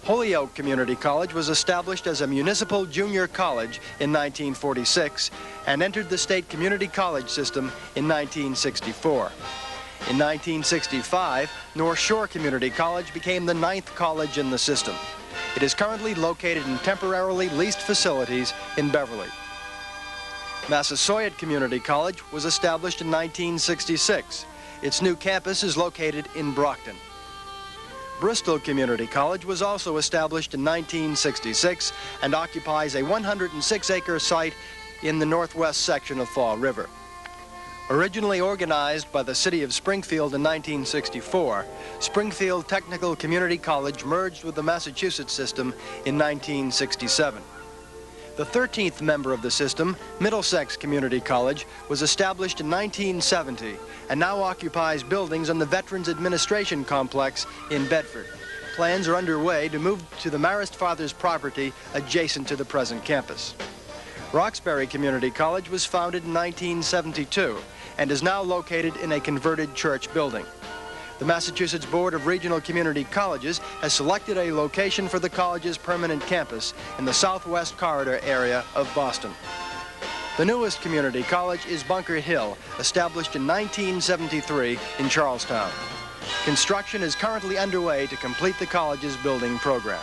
Holyoke Community College was established as a municipal junior college in 1946 and entered the state community college system in 1964. In 1965, North Shore Community College became the 9th college in the system. It is currently located in temporarily leased facilities in Beverly. Massasoit Community College was established in 1966. Its new campus is located in Brockton. Bristol Community College was also established in 1966 and occupies a 106-acre site in the northwest section of Fall River. Originally organized by the city of Springfield in 1964, Springfield Technical Community College merged with the Massachusetts system in 1967. The 13th member of the system, Middlesex Community College, was established in 1970 and now occupies buildings on the Veterans Administration Complex in Bedford. Plans are underway to move to the Marist Fathers property adjacent to the present campus. Roxbury Community College was founded in 1972 and is now located in a converted church building. The Massachusetts Board of Regional Community Colleges has selected a location for the college's permanent campus in the southwest corridor area of Boston. The newest community college is Bunker Hill, established in 1973 in Charlestown. Construction is currently underway to complete the college's building program.